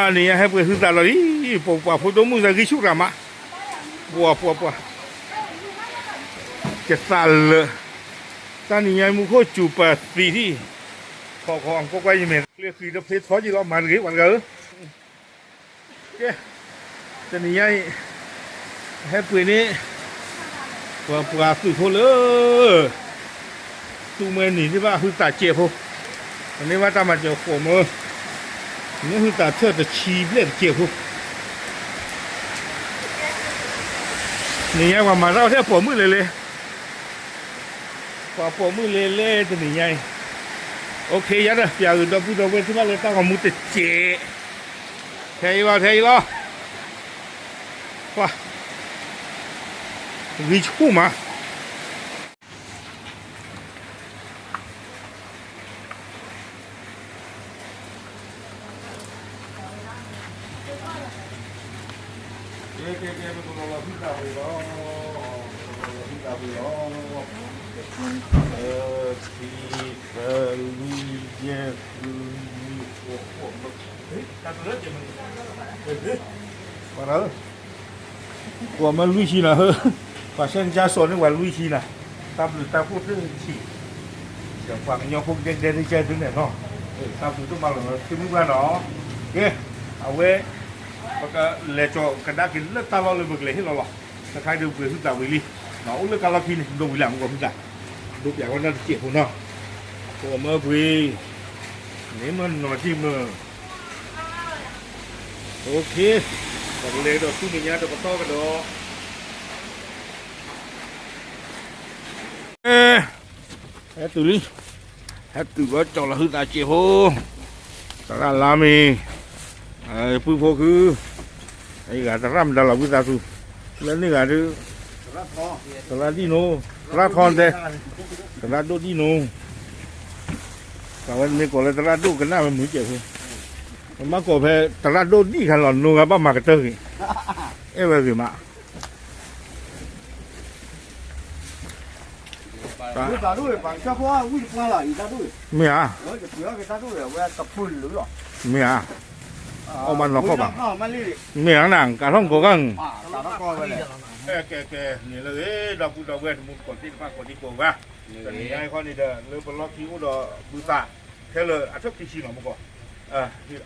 当年还不是在那里，把普通木材给修干嘛？不，这啥了？当年木可就把飞的，考过关一面，那飞的飞超级老慢的完了。这年还不呢，不水头了，都没你这把会打解剖，你把他们叫火么？你会打特的欺骗解剖。你ยังว่ามาเราแค่ปวดมือเลยปวดมือเลยตัวนี้ไงโอเคยัดเลยอย่าอื่นเราพูดเราเว้นที่ว่าเราต้องเอามือติดเจเทียร์เทียร์ว้าวิชูมา我们绿旗呢，把现在说的玩绿旗呢，大不是旗，想放要放点的在这呢喏，大不都嘛了，听不惯喏，给，เอาไว้แล้วก็เลจอกระดาษกินแล้วตาเราเลยเบิกเลยให้เราหรอถ้าใครดูเบื่อสุดตาวิลีเนาะเลือกการเรากินดูวิลามกว่าพี่จ๋าดูอย่างว่าน่าเจ็บหัวเนาะตัวเมื่อวีนี่มันหน่อยที่มือโอเคตอนเลยเราตู้มีเนี้ยเราก็ต่อกันเนาะให้ตัวนี้ให้ตัวก็จอละหึตาเจ็บหัวตาลามีผู้พอคือไอ้กาตรำดาลาวิตาสุแล้วนี่กาดูตลาดดีโนตลาดทอนเด้ตลาดโดดีโนแต่วันนี้ก่อนเลยตลาดโดกันหน้ามันเหมือนเจ้าคือมันมาก่อแพ้ตลาดโดดีขันหล่อนนูกับบ้ามากระเตยเอ้ยมา大陆的放小花，为花了一大堆。没啊？我就不要给大陆的，我要打喷了了。没啊？เอามันหลอกเข้าบ้าง มันเลย เมียงหนังการท่องโกกัง ตาตะกอไปเลย แกนี่เลยเราพูดเราเวทมุนก่อนที่มากกว่าที่โกว่าแต่นี่ไอ้ข้อนี้เด้อเรื่องปลอกคิ้วเด้อบูซาแค่เลยอาชอบคิชิหน่อยมั้งก่อน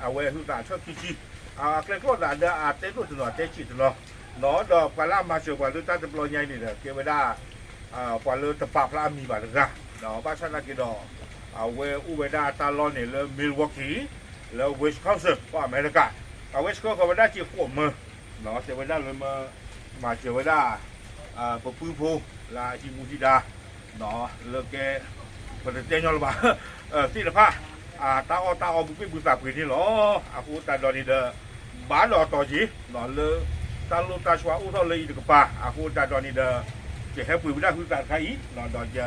เอาเวทุตาชอบคิชิแกล้งก็ด่าเด้อเต้นตัวตัวเต้นจีตัวเนาะดอกปลามาเชียวกว่าเรื่องตั้งแต่ปลอยใหญ่นี่เด้อเกี่ยวไว้ได้กว่าเรื่องตะปาปลามีบาดนะเนาะบ้านฉันนักกินดอกเอาเวอุเวดาตาลอนเนี่ยเรื่องมิลวอกกี้แล้วเวสต์คาวเซอร์ว่าอเมริกาเอาเวสต์คาวเซอร์ก็ได้จีขวบมือเนาะเจ้าไว้ได้เลยมาเจ้าไว้ได้ปะพื้นโพลาจิมูจิดาเนาะเลิกแกประเดี๋ยวยอมละบ้าที่ละผ้าตาอบุ้ยบุษาพื้นที่หรอกูตาดอนี่เด้อบ้านหล่อต่อจีเนาะเลยตาลูตาชัวอุ้งเลยอีกกับป้ากูตาดอนี่เด้อจะให้ปุ๋ยไม่ได้คือการขายเนาะดอนจะ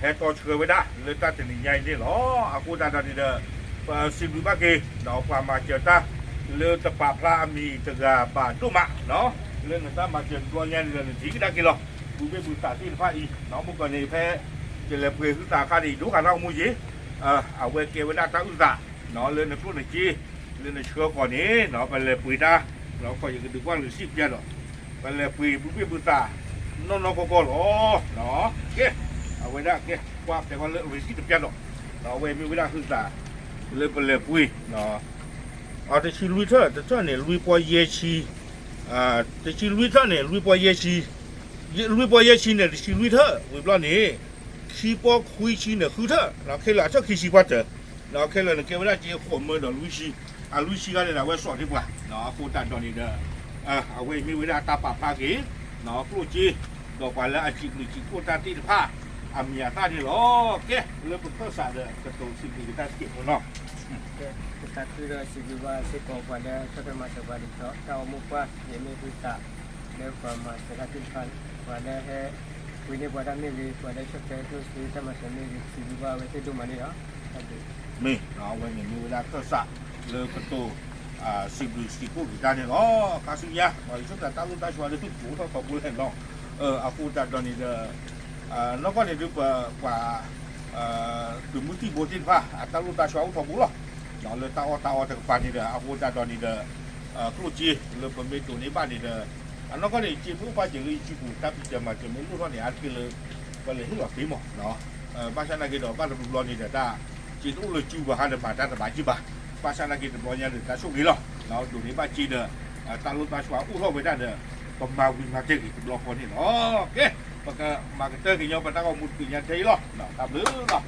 ให้ต่อเชื่อไว้ได้เลยตาถึงใหญ่นี่หรอกูตาดอนี่เด้อสิบบ้าเกเนาะความมาเจอตาเลือตะปาพระมีตะกาบาดุมะเนาะเรื่องนั้นมาเจอตัวเงี้ยเรื่องที่ได้กี่หรอบุ้ยบุษาที่ละผ้าอีเนาะเมื่อก่อนนี้แพ้จะเลยเพื่อคือตาคาดีดูกันเรามูจีเอาเวเกวนาตาอุตะเนาะเรื่องในพวกในจีเรื่องในเชื้อก่อนนี้เนาะไปเลยปุ๋ยตาเราก็ยังดูว่าหรือสิบเยอะหรอไปเลยปุ๋ยบุ้ยบุษาน้องก็หรอเนาะเกเอาไว้ได้เกว่าแต่ว่าเรื่องหรือสิบเยอะหรอเนาะเวมีเวลาคือตาเลยไปเลยปุ๋ยเนาะแต่ชีลุยเถอะแต่เจ้าเนี่ยลุยปอยเยชีแต่ชีลุยเถอะเนี่ยลุยปอยเยชีเนี่ยชีลุยเถอะเวลานี้ขี้ปอคุยชีเนี่ยคือเถอะเราแค่ละเจ้าขี้ชีว่าเถอะเราแค่ละเนี่ยแกเวลาเจ้าขวบมือเนาะลุยชีก็เลยเราไว้สอนดีกว่าเนาะกูตัดตอนนี้เด้อเอาไว้มีเวลาตาปากพากีเนาะปลุกจีดอกไปแล้วอาชีพหนึ่งจีกูตัดตีผ้าอามีอาตาที่หรอแกเริ่มเป็นภาษาเด้อกระตุ้นสิ่งที่ตัดเก็บหัวเนาะkita sudah sejuta sekor pada satu masa pada tahu muka ini kita lepas masa katikan pada punya pada mili pada sekitar itu kita masa mili sejuta itu tu mana ya? มีเอาไว้เนี่ยมีเวลาภาษาเริ่มประตูสิบกูกี่การเนี่ยคาสุยะว่าชุดแต่ตั้งรุ่นตั้งชัวร์เลยทุกผู้ต้องขอบคุณเห็นเนาะเอาคูตัดตอนนี้เด้แล้วก็เนี่ยดูกว่าดูมุติโบจินฟ้าตั้งรุ่นตั้งชัวร์ขอบคุณหรอ เราเลยตาอถึงปานนี่เด้ออาวุธตาตอนนี้เด้อครูจีเลยเป็นเมตูนี้บ้านนี่เด้ออันนั้นก็เลยจีผู้ป้าจีเลยจีผู้ตับจีมาจีไม่รู้ว่าเนี่ยอาทิตย์เลยก็เลยให้หลอกตีหมอเนาะบ้านฉันนักกีฬาบ้านเราบุญนี่เด้อตาจีตู้เลยจูบ้านเด้อมาตาตาบ้านจีบ้าบ้านฉันนักกีฬาบอลเนี่ยเด้อตาสุกี้หรอเราดูนี่บ้านจีเด้อตาลุตาชัวอู้เข้าไปได้เด้อก็มาวิ่งมาเจ๊กี่ตัวคนนี่โอเคปากมาเตอร์กี่ยอมปากตาก็มุดกี่ยันเจ๊หรอเนาะตามหรือเนาะ